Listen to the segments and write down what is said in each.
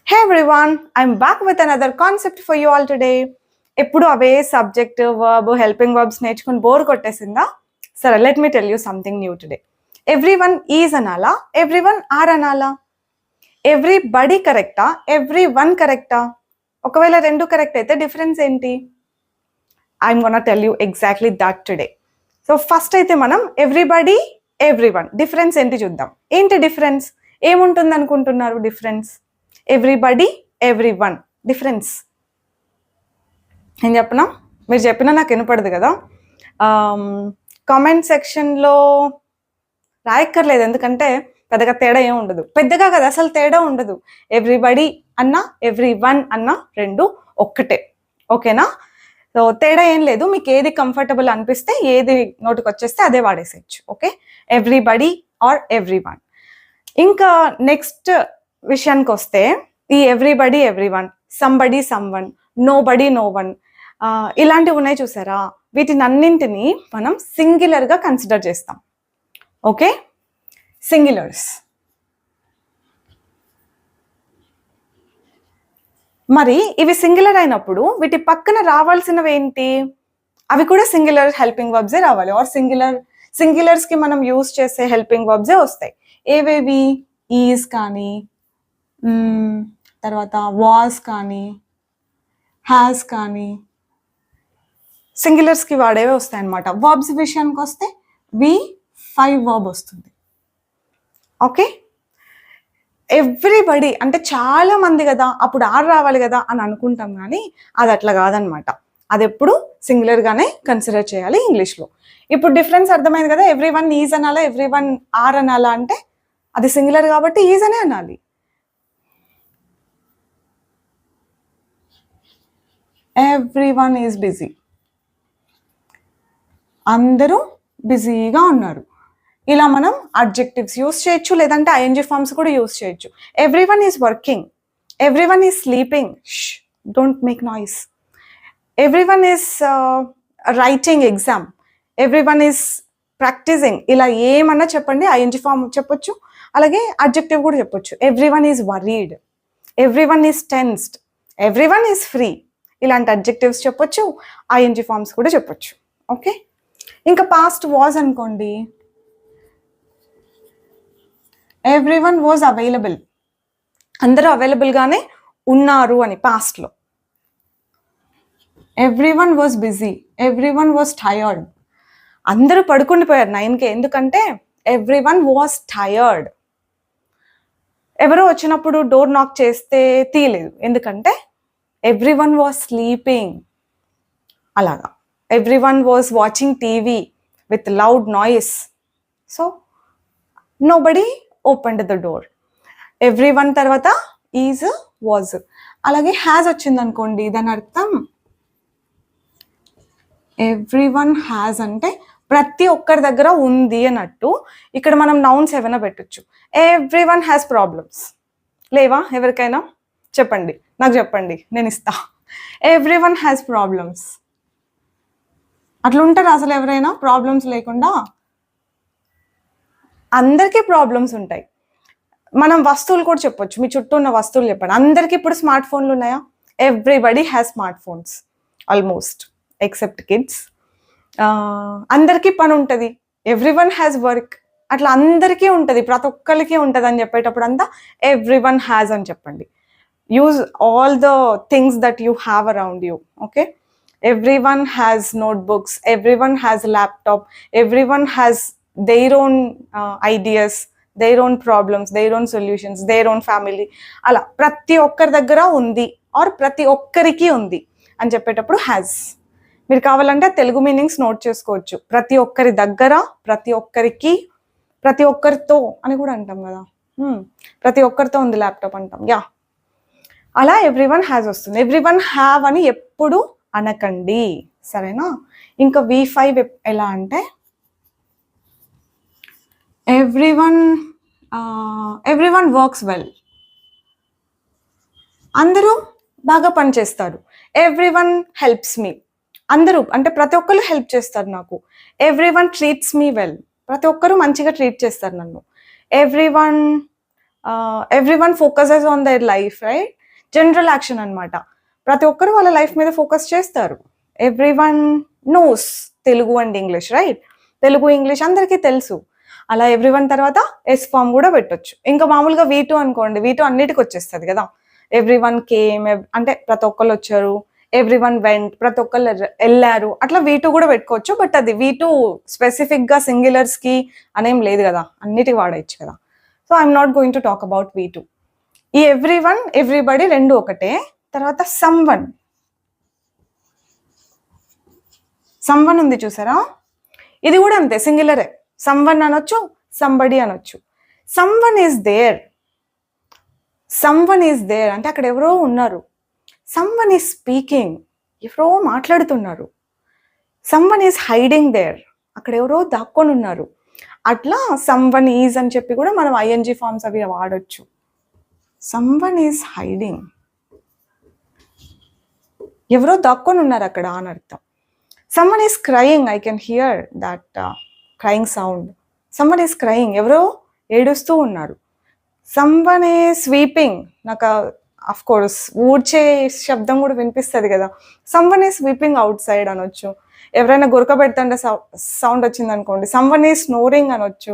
Hey everyone, I'm back with another concept for you all today. ఎప్పుడు అవే subject verb helping verbs నేర్చుకుని bore కొట్టేసిందా? సరే, let me tell you something new today. Everyone is అనాలా, everyone are అనాలా? Everybody కరెక్టా, everyone కరెక్టా? ఒకవేళ రెండు correct అయితే డిఫరెన్స్ ఏంటి? I'm gonna tell you exactly that today. So first అయితే మనం ఎవ్రీబడి ఎవ్రీవన్ డిఫరెన్స్ ఏంటి చూద్దాం. ఏంటి డిఫరెన్స్? ఏముంటుంది అనుకుంటున్నారు డిఫరెన్స్? ఎవ్రీబడి ఎవ్రీవన్ డిఫరెన్స్ ఏం చెప్పనా? మీరు చెప్పినా నాకు వినపడదు కదా. కామెంట్ సెక్షన్లో రాయక్కర్లేదు, ఎందుకంటే పెద్దగా తేడా ఏం ఉండదు. పెద్దగా కదా, అసలు తేడా ఉండదు. ఎవ్రీబడి అన్నా ఎవ్రీవన్ అన్నా రెండు ఒక్కటే, ఓకేనా? సో తేడా ఏం లేదు. మీకు ఏది కంఫర్టబుల్ అనిపిస్తే, ఏది నోటికి వచ్చేస్తే అదే వాడేసేయచ్చు. Okay, everybody or everyone. ఇంకా నెక్స్ట్ విషయానికి వస్తే, ఈ everybody everyone, somebody someone, nobody no one, ఇలాంటివి ఉన్నాయి చూసారా? వీటిని అన్నింటినీ మనం సింగులర్గా కన్సిడర్ చేస్తాం. Okay, singulars. మరి ఇవి సింగులర్ అయినప్పుడు వీటి పక్కన రావాల్సినవి ఏంటి? అవి కూడా సింగులర్ హెల్పింగ్ వర్బ్సే రావాలి. ఆర్ సింగులర్స్కి మనం యూజ్ చేసే హెల్పింగ్ వర్బ్సే వస్తాయి. ఏవేవి? ఈజ్ కానీ, తర్వాత వాస్ కానీ, హ్యాస్ కానీ, సింగులర్స్కి వాడేవే వస్తాయి అన్నమాట. వర్బ్స్ విషయానికి వస్తే V5 వర్బ్ వస్తుంది. ఓకే, ఎవ్రీబడి అంటే చాలా మంది కదా, అప్పుడు ఆర్ రావాలి కదా అని అనుకుంటాం, కానీ అది అట్లా కాదనమాట. అది ఎప్పుడు సింగులర్గానే కన్సిడర్ చేయాలి ఇంగ్లీష్లో. ఇప్పుడు డిఫరెన్స్ అర్థమైంది కదా. ఎవ్రీవన్ ఈజ్ అనాలా, ఎవ్రీవన్ ఆర్ అనాలా? అంటే అది సింగులర్ కాబట్టి ఈజ్ అనే అనాలి. ఎవ్రీవన్ ఈజ్ బిజీ, అందరూ బిజీగా ఉన్నారు. ఇలా మనం అడ్జెక్టివ్స్ యూస్ చేయొచ్చు, లేదంటే ఐఎన్జీ ఫార్మ్స్ కూడా యూస్ చేయొచ్చు. Everyone is working, everyone is sleeping, don't make noise. Everyone is writing exam, everyone is practising. ఇలా ఏమన్నా చెప్పండి, ఐఎన్జీ ఫార్మ్ చెప్పొచ్చు, అలాగే అడ్జెక్టివ్ కూడా చెప్పొచ్చు. Everyone is worried, everyone is tensed, everyone is free. ఇలాంటి అడ్జెక్టివ్స్ చెప్పొచ్చు, ఐఎన్జీ ఫార్మ్స్ కూడా చెప్పొచ్చు. ఓకే, ఇంకా పాస్ట్ వాజ్ అనుకోండి, ఎవ్రీవన్ వాజ్ అవైలబుల్, అందరూ అవైలబుల్గానే ఉన్నారు అని పాస్ట్లో. Everyone was busy, everyone was tired, అందరూ పడుకుండిపోయారు 9కే, ఎందుకంటే ఎవ్రీవన్ వాజ్ టయర్డ్. ఎవరో వచ్చినప్పుడు డోర్ నాక్ చేస్తే తీయలేదు, ఎందుకంటే ఎవ్రీవన్ వాజ్ స్లీపింగ్. అలాగా everyone was watching TV with loud noise, so nobody opened the door. Everyone తర్వాత ఈజ్ వాజ్. అలాగే హ్యాజ్ వచ్చింది అనుకోండి, దాని అర్థం ఎవ్రీవన్ హ్యాజ్ అంటే ప్రతి ఒక్కరి దగ్గర ఉంది అన్నట్టు. ఇక్కడ మనం నౌన్స్ ఏమైనా పెట్టచ్చు. ఎవ్రీవన్ హ్యాస్ ప్రాబ్లమ్స్, లేవా? ఎవరికైనా చెప్పండి, నాకు చెప్పండి, నేను ఇస్తా. Everyone has problems. అట్లా ఉంటారు అసలు ఎవరైనా ప్రాబ్లమ్స్ లేకుండా? అందరికీ ప్రాబ్లమ్స్ ఉంటాయి. మనం వస్తువులు కూడా చెప్పొచ్చు, మీ చుట్టూ ఉన్న వస్తువులు చెప్పండి. అందరికీ ఇప్పుడు స్మార్ట్ ఫోన్లు ఉన్నాయా? Everybody has smart phones almost except kids. అందరికీ పని ఉంటుంది, ఎవ్రీవన్ హ్యాస్ వర్క్. అట్లా అందరికీ ఉంటుంది, ప్రతి ఒక్కరికి ఉంటుంది అని చెప్పేటప్పుడు అంతా ఎవ్రీవన్ హ్యాస్ అని చెప్పండి. Use all the things that you have around you. Okay, everyone has notebooks, everyone has a laptop, everyone has their own ideas, their own problems, their own solutions, their own family. అలా ప్రతి ఒక్కరి దగ్గర ఉంది are ప్రతి ఒక్కరికి ఉంది అని చెప్పేటప్పుడు హ్యాస్. మీరు కావాలంటే తెలుగు మీనింగ్స్ నోట్ చేసుకోవచ్చు. ప్రతి ఒక్కరి దగ్గర, ప్రతి ఒక్కరికి, ప్రతి ఒక్కరితో అని కూడా అంటాం కదా. ప్రతి ఒక్కరితో ఉంది ల్యాప్టాప్ అంటాం. యా, అలా ఎవ్రీవన్ హ్యాస్ వస్తుంది. ఎవ్రీవన్ హ్యావ్ అని ఎప్పుడు అనకండి, సరేనా? ఇంకా V5 ఎలా అంటే, ఎవ్రీవన్ వర్క్స్ వెల్, అందరూ బాగా పనిచేస్తారు. ఎవ్రీవన్ హెల్ప్స్ మీ, అందరూ అంటే ప్రతి ఒక్కరు హెల్ప్ చేస్తారు నాకు. ఎవ్రీవన్ ట్రీట్స్ మీ వెల్, ప్రతి ఒక్కరు మంచిగా ట్రీట్ చేస్తారు నన్ను. Everyone focuses on their life, right? General action అనమాట. ప్రతి ఒక్కరు వాళ్ళ లైఫ్ మీద ఫోకస్ చేస్తారు. Every one knows Telugu and English, right? Telugu English అందరికీ తెలుసు. అలా ఎవ్రీ వన్ తర్వాత ఎస్ ఫామ్ కూడా పెట్టొచ్చు. ఇంకా మామూలుగా V2 అనుకోండి, V2 అన్నిటికి వచ్చేస్తుంది కదా. ఎవ్రీ వన్ కేమ్ అంటే ప్రతి ఒక్కళ్ళు వచ్చారు, ఎవ్రీ వన్ వెంట్ ప్రతి ఒక్కళ్ళు వెళ్ళారు, అట్లా V2 కూడా పెట్టుకోవచ్చు. బట్ అది V2 స్పెసిఫిక్గా సింగులర్స్కి అనేం లేదు కదా, అన్నిటికి వాడచ్చు కదా. So I'm not going to talk about V2. ఈ ఎవ్రీ వన్ ఎవ్రీబడి రెండు ఒకటే. తర్వాత సమ్వన్ ఉంది చూసారా, ఇది కూడా అంతే, సింగులరే. సమ్వన్ అనొచ్చు, సంబడి అనొచ్చు. సమ్వన్ ఈజ్ దేర్ అంటే అక్కడ ఎవరో ఉన్నారు. సమ్వన్ ఈజ్ స్పీకింగ్, ఎవరో మాట్లాడుతున్నారు. సమ్వన్ ఈజ్ హైడింగ్ దేర్, అక్కడ ఎవరో దాక్కొని ఉన్నారు. అట్లా సమ్వన్ ఈజ్ అని చెప్పి కూడా మనం ING ఫార్మ్స్ అవి వాడొచ్చు. సమ్వన్ ఈజ్ హైడింగ్, ఎవరో దాక్కొని ఉన్నారు అక్కడ అని అర్థం. Someone is crying, I can hear that crying sound. Someone is crying, ఎవరో ఏడుస్తూ ఉన్నారు. సమ్వన్ ఈజ్ స్వీపింగ్, నాకు అఫ్ కోర్స్ ఊడ్చే శబ్దం కూడా వినిపిస్తుంది కదా. Someone is sweeping out side అనొచ్చు. ఎవరైనా గురక పెడుతుంటే సౌండ్ వచ్చింది అనుకోండి, సమ్వన్ ఈజ్ స్నోరింగ్ అనొచ్చు.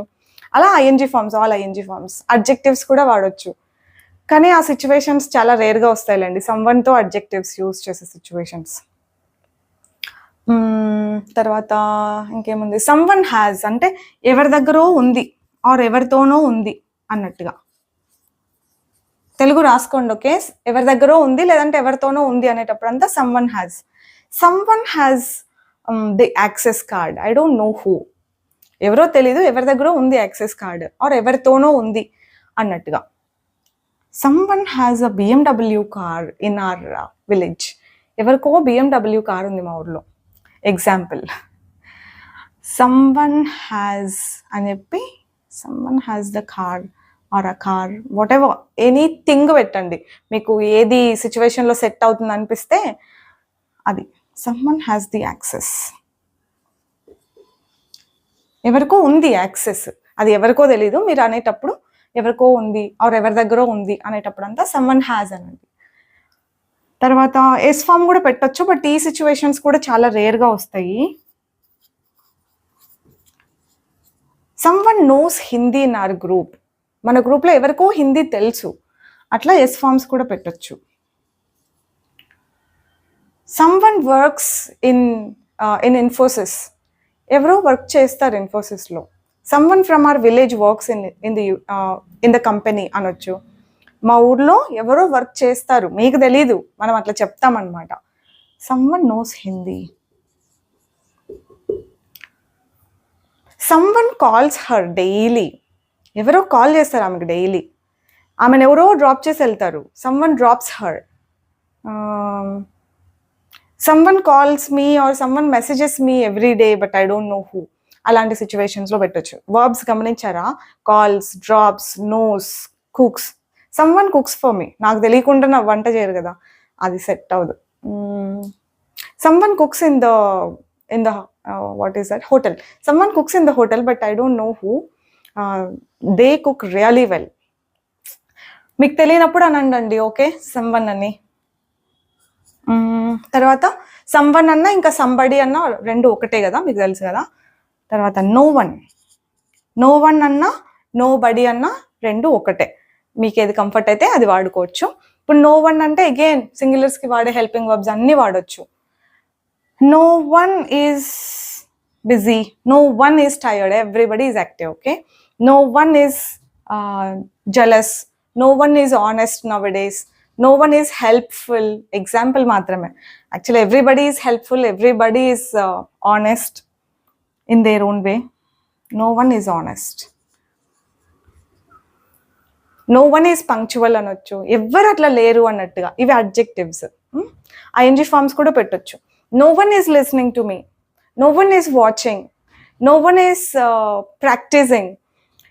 అలా ING forms, all ING forms. Adjectives కూడా వాడొచ్చు, కానీ ఆ సిచ్యువేషన్స్ చాలా రేర్గా వస్తాయిలేండి సమ్వన్తో అడ్జెక్టివ్స్ యూజ్ చేసే సిచ్యువేషన్స్. తర్వాత ఇంకేముంది, సమ్వన్ హ్యాజ్ అంటే ఎవరి దగ్గర ఉంది ఆర్ ఎవరితోనో ఉంది అన్నట్టుగా. తెలుగు రాసుకోండి, ఓకే? ఎవరి దగ్గర ఉంది లేదంటే ఎవరితోనో ఉంది అనేటప్పుడు అంతా someone has the access card. I don't know who, ఎవరో తెలీదు, ఎవరి దగ్గర ఉంది యాక్సెస్ కార్డ్ ఆర్ ఎవరితోనో ఉంది అన్నట్టుగా. Someone has a BMW car in our village. ఎవరికో BMW కార్ ఉంది మా ఊర్లో. ఎగ్జాంపుల్, సమ్వన్ హ్యాజ్ అని చెప్పి someone has the car or a car, whatever, anything పెట్టండి, మీకు ఏది సిచ్యువేషన్లో సెట్ అవుతుంది అనిపిస్తే అది. సమ్వన్ హ్యాజ్ ది యాక్సెస్, ఎవరికో ఉంది యాక్సెస్, అది ఎవరికో తెలీదు, మీరు అనేటప్పుడు ఎవరికో ఉంది ఆర్ ఎవరి దగ్గర ఉంది అనేటప్పుడు అంతా సమ్వన్ హ్యాజ్ అనండి. తర్వాత ఎస్ ఫామ్ కూడా పెట్టొచ్చు, బట్ ఈ సిచ్యువేషన్స్ కూడా చాలా రేర్గా వస్తాయి. Someone knows Hindi in our group, మన గ్రూప్లో ఎవరికో హిందీ తెలుసు, అట్లా ఎస్ ఫార్మ్స్ కూడా పెట్టొచ్చు. సమ్వన్ వర్క్స్ ఇన్ ఇన్ఫోసిస్, ఎవరో వర్క్ చేస్తారు ఇన్ఫోసిస్లో. Someone from our village works in the company అనొచ్చు. మా ఊర్లో ఎవరో వర్క్ చేస్తారు, మీకు తెలీదు, మనం అట్లా చెప్తామన్నమాట. Someone knows Hindi. Someone calls her daily, ఎవరో కాల్ చేస్తారు ఆమెకు డైలీ, ఆమెను ఎవరో డ్రాప్ చేసి వెళ్తారు. Someone drops her. Someone calls me or someone messages me every day but I don't know who, అలాంటి సిచ్యువేషన్స్లో పెట్టొచ్చు. వర్బ్స్ గమనించారా? Calls, drops, knows, cooks. Someone cooks for me, నాకు తెలియకుండా నా వంట చేయరు కదా, అది సెట్ అవ్వదు. Someone cooks in the what is that, hotel. Someone cooks in the hotel but I don't know who, they cook really well. మీకు తెలియనప్పుడు అనండి, ఓకే, సమ్వన్ అని. తర్వాత సమ్వన్ అన్న ఇంకా సంబడి అన్న రెండు ఒకటే కదా, మీకు తెలుసు కదా. తర్వాత నో వన్ అన్న నో బడి అన్న రెండు ఒకటే, మీకు ఏది కంఫర్ట్ అయితే అది వాడుకోవచ్చు. ఇప్పుడు నో వన్ అంటే అగైన్ సింగులర్స్కి వాడే హెల్పింగ్ వర్బ్స్ అన్నీ వాడచ్చు. No one is busy, no one is tired, everybody is active, okay. No one is jealous, no one is honest nowadays, no one is helpful. Example మాత్రమే, actually everybody is helpful, everybody is honest in their own way. No one is honest. No one is punctual అనొచ్చు, ఎవరు అట్లా లేరు అన్నట్టుగా. ఇవి adjectives. ING forms కూడా పెట్టొచ్చు. No one is listening to me, no one is watching, no one is practising,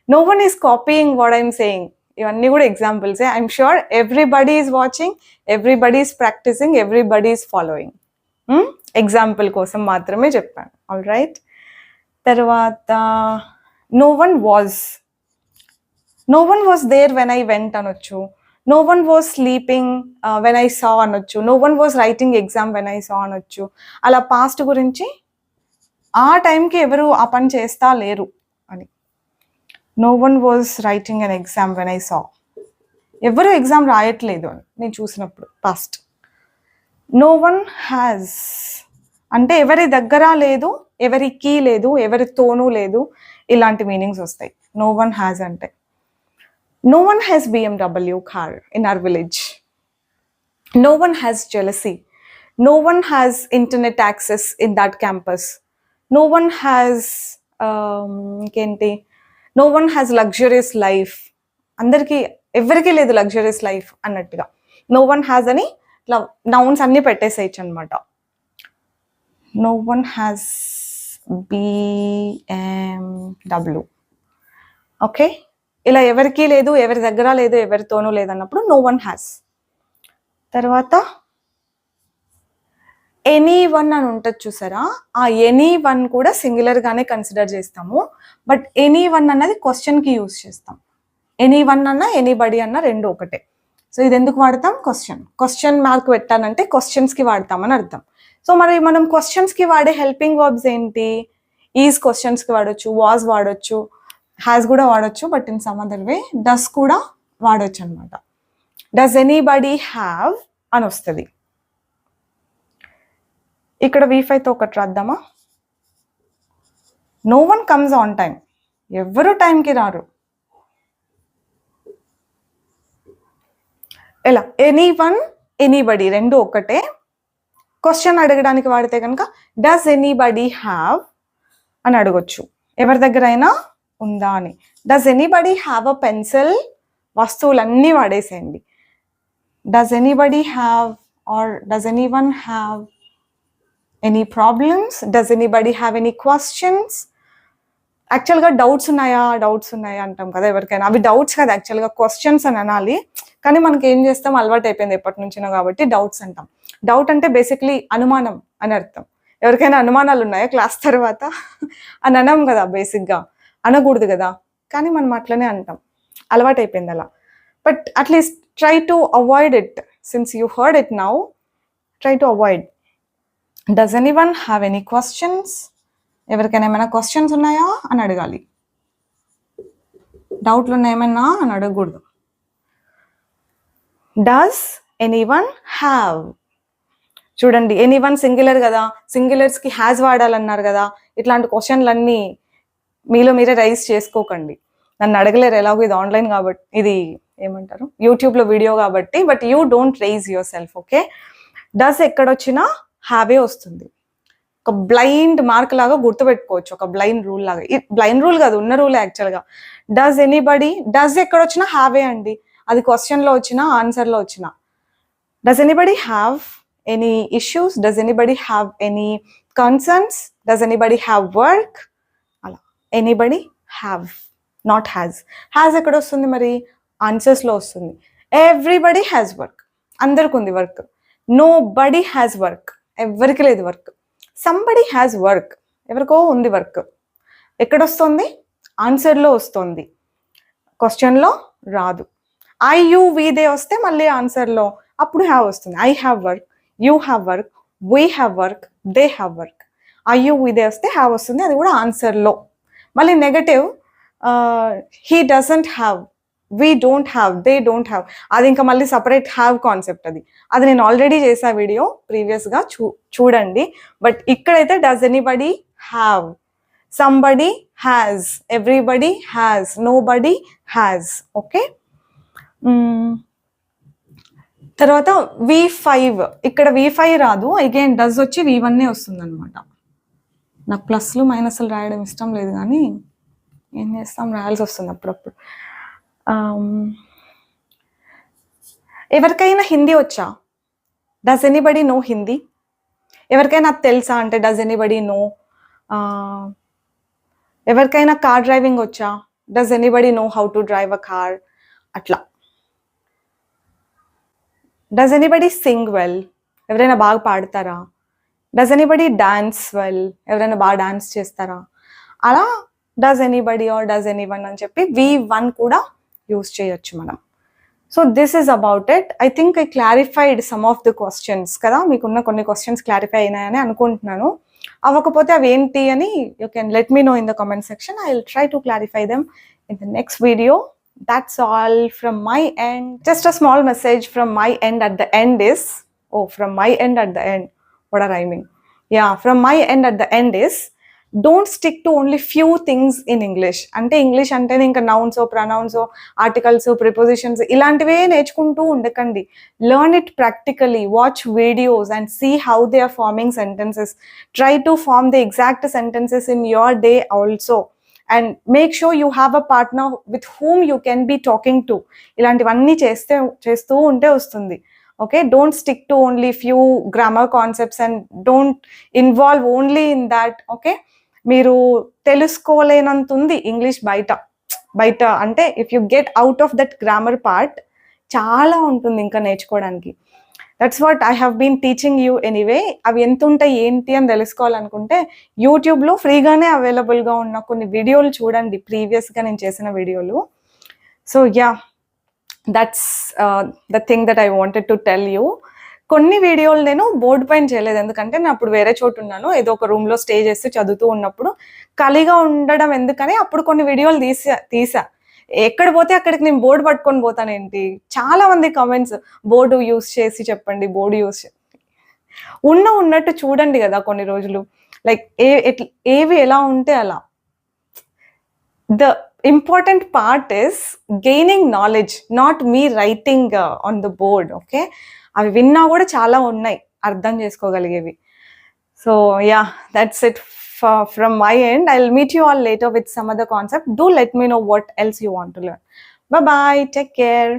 no one is copying what I'm saying. ఇవన్నీ కూడా ఎగ్జాంపుల్సే. I'm sure everybody is watching, everybody is practising, everybody is following. Example కోసం మాత్రమే చెప్పాను. All right. తర్వాత no one was there when I went అనొచ్చు, no one was sleeping when I saw అనొచ్చు, no one was writing exam when I saw అనొచ్చు. అలా past గురించి ఆ టైంకి ఎవరు ఆ పని చేస్తా లేరు అని. No one was writing an exam when I saw, ఎవరు ఎగ్జామ్ రాయట్లేదు అని నేను చూసినప్పుడు పాస్ట్. నో వన్ హ్యాజ్ అంటే ఎవరి దగ్గర లేదు, ఎవరికి లేదు, ఎవరితోనూ లేదు, ఇలాంటి మీనింగ్స్ వస్తాయి నో వన్ హ్యాజ్ అంటే. No one has BMW car in our village. No one has jealousy. No one has internet access in that campus. No one has ఇంకేంటి, no one has luxurious life. అందరికీ ఎవరికీ లేదు luxurious life అన్నట్టుగా no one has అని ఇట్లా nouns అన్ని పెట్టేసేయచ్చు అనమాట. No one has BMW. Okay, ఇలా ఎవరికీ లేదు, ఎవరి దగ్గర లేదు, ఎవరితోనూ లేదన్నప్పుడు నో వన్ హ్యాస్. తర్వాత ఎనీ వన్ అని ఉంటుంది చూసారా, ఆ ఎనీ వన్ కూడా సింగులర్గానే కన్సిడర్ చేస్తాము. బట్ ఎనీ వన్ అన్నది క్వశ్చన్కి యూజ్ చేస్తాం. ఎనీ వన్ అన్న ఎనీబడి అన్న రెండు ఒకటే. సో ఇది ఎందుకు వాడతాం, క్వశ్చన్ మార్క్ పెట్టానంటే క్వశ్చన్స్కి వాడతామని అర్థం. సో మరి మనం క్వశ్చన్స్కి వాడే హెల్పింగ్ వర్బ్స్ ఏంటి, ఈజ్ క్వశ్చన్స్కి వాడచ్చు, వాజ్ వాడచ్చు, హ్యాస్ కూడా వాడచ్చు, but in some other way does కూడా వాడచ్చు అనమాట. డస్ ఎనీబడి హ్యావ్ అని వస్తుంది. ఇక్కడ V5తో ఒకటి రాద్దామా. No one comes on time, ఎవరు టైంకి రారు. ఎలా, ఎనీ వన్ ఎనీబడి రెండు ఒకటే. క్వశ్చన్ అడగడానికి వాడితే కనుక డస్ ఎనీబడి హ్యావ్ అని అడగొచ్చు, ఎవరి దగ్గర అయినా ఉందా అని. Does anybody have a pencil, వస్తువులన్నీ వాడేసేయండి. Does anybody have or does anyone have any problems, does anybody have any questions. యాక్చువల్గా డౌట్స్ ఉన్నాయా అంటాం కదా ఎవరికైనా, అవి డౌట్స్ కదా యాక్చువల్గా క్వశ్చన్స్ అని అనాలి. కానీ మనకి ఏం చేస్తాం, అలవాటు అయిపోయింది ఎప్పటి నుంచినో కాబట్టి డౌట్స్ అంటాం. డౌట్ అంటే బేసిక్లీ అనుమానం అని అర్థం. ఎవరికైనా అనుమానాలు ఉన్నాయా క్లాస్ తర్వాత అని అనం కదా, బేసిక్గా అనకూడదు కదా, కానీ మనం అట్లనే అంటాం, అలవాటు అయిపోయింది అలా. But at least try to avoid it, since you heard it now, try to avoid. Does anyone have any questions, ఎవరికైనా ఏమైనా క్వశ్చన్స్ ఉన్నాయా అని అడగాలి, డౌట్లు ఉన్నాయేమైనా అని అడగకూడదు. డస్ ఎనీ వన్ హ్యావ్, చూడండి ఎనీ వన్ సింగులర్ కదా, సింగులర్స్కి హ్యాజ్ వాడాలన్నారు కదా. ఇట్లాంటి క్వశ్చన్లన్నీ మీలో మీరే రైజ్ చేసుకోకండి, నన్ను అడగలేరు, ఎలాగో ఇది ఆన్లైన్ కాబట్టి, ఇది ఏమంటారు యూట్యూబ్లో వీడియో కాబట్టి. But you don't raise yourself. Okay, does ఎక్కడొచ్చినా హ్యావే వస్తుంది. ఒక బ్లైండ్ మార్క్ లాగా గుర్తుపెట్టుకోవచ్చు, ఒక బ్లైండ్ రూల్ లాగా. బ్లైండ్ రూల్ కాదు, ఉన్న రూల్ యాక్చువల్గా. డస్ ఎనీబడి, డస్ ఎక్కడొచ్చినా హ్యావే అండి, అది క్వశ్చన్లో వచ్చినా ఆన్సర్లో వచ్చినా. Does anybody have any issues, does anybody have any concerns, does anybody have work, అలా. Anybody have, not has. Has ఎక్కడ వస్తుంది మరి, ఆన్సర్స్లో వస్తుంది. ఎవ్రీబడి హ్యాజ్ వర్క్, అందరికి ఉంది work. Nobody has work, ఎవరికి లేదు వర్క్. సంబడి హ్యాజ్ వర్క్, ఎవరికో ఉంది వర్క్. ఎక్కడొస్తుంది, ఆన్సర్లో వస్తుంది, క్వశ్చన్లో రాదు. ఐ యూ వీ దే వస్తే మళ్ళీ ఆన్సర్లో అప్పుడు హ్యావ్ వస్తుంది. I have work, you have work, we have work, they have work. I you we they వస్తే హ్యావ్ వస్తుంది, అది కూడా ఆన్సర్లో. మళ్ళీ negative, he doesn't have, we don't have, they don't have, అది ఇంకా మళ్ళీ సపరేట్ హ్యావ్ కాన్సెప్ట్. అది నేను ఆల్రెడీ చేసా వీడియో ప్రీవియస్గా, చూడండి. బట్ ఇక్కడైతే does anybody have, somebody has, everybody has, nobody has. Okay, తర్వాత V5, ఇక్కడ V5 రాదు, అగైన్ డస్ వచ్చి V1 వస్తుంది అనమాట. నాకు ప్లస్లు మైనస్లు రాయడం ఇష్టం లేదు, కానీ ఏం చేస్తాం, రాయాల్సి వస్తుంది అప్పుడప్పుడు. ఎవరికైనా హిందీ వచ్చా, డస్ ఎనీబడి నో హిందీ. ఎవరికైనా అది తెలుసా అంటే డస్ ఎనీబడి నో. ఎవరికైనా కార్ డ్రైవింగ్ వచ్చా, does anybody know how to drive a car, అట్లా. డస్ ఎనీబడి సింగ్ వెల్, ఎవరైనా బాగా పాడతారా. డస్ ఎనీబడి డాన్స్ వెల్, ఎవరైనా బాగా డాన్స్ చేస్తారా. అలా does anybody or does anyone అని చెప్పి V1 కూడా యూజ్ చేయొచ్చు మనం. So this is about it. I think I clarified some of the questions కదా, మీకున్న కొన్ని క్వశ్చన్స్ క్లారిఫై అయినాయని అనుకుంటున్నాను. అవ్వకపోతే అవి ఏంటి అని you can let me know in the comment section. I will try to clarify them in the next video. That's all from my end. Just a small message from my end at the end is, from my end at the end, what a rhyming. Yeah, from my end at the end is, don't stick to only few things in English. అంటే English అంటే ఇంకా nouns pronouns articles prepositions ఇలాంటివే నేర్చుకుంటూ ఉండకండి. Learn it practically, watch videos and see how they are forming sentences. Try to form the exact sentences in your day also. And make sure you have a partner with whom you can be talking to. ఇలాంటివన్నీ చేస్తూ ఉంటే వస్తుంది. Okay, don't stick to only few grammar concepts and don't involve only in that. Okay, మీరు తెలుసుకోలేనంత ఉంది English బయట అంటే if you get out of that grammar part చాలా ఉంటుంది ఇంకా నేర్చుకోవడానికి. That's what I have been teaching you anyway. అవి ఎంత ఉంటాయి ఏంటి అని తెలుసుకోవాలనుకుంటే యూట్యూబ్లో ఫ్రీగానే అవైలబుల్గా ఉన్న కొన్ని వీడియోలు చూడండి, ప్రీవియస్గా నేను చేసిన వీడియోలు. So yeah, that's the thing that I wanted to tell you. కొన్ని వీడియోలు నేను బోర్డు పైన చేయలేదు, ఎందుకంటే నేను అప్పుడు వేరే చోటు ఉన్నాను, ఏదో ఒక రూమ్లో స్టే చేసి చదువుతూ ఉన్నప్పుడు ఖాళీగా ఉండడం ఎందుకని అప్పుడు కొన్ని వీడియోలు తీసా. ఎక్కడ పోతే అక్కడికి నేను బోర్డు పట్టుకొని పోతానేంటి, చాలా మంది కమెంట్స్ బోర్డు యూస్ చేసి చెప్పండి, బోర్డు ఉన్నట్టు చూడండి కదా కొన్ని రోజులు. లైక్ ఏవి ఎలా ఉంటే అలా. The important part is gaining knowledge, not me writing on the board. Okay, అవి విన్నా కూడా చాలా ఉన్నాయి అర్థం చేసుకోగలిగేవి. So yeah, that's it from my end. I'll meet you all later with some other concept. Do let me know what else you want to learn. Bye bye, take care.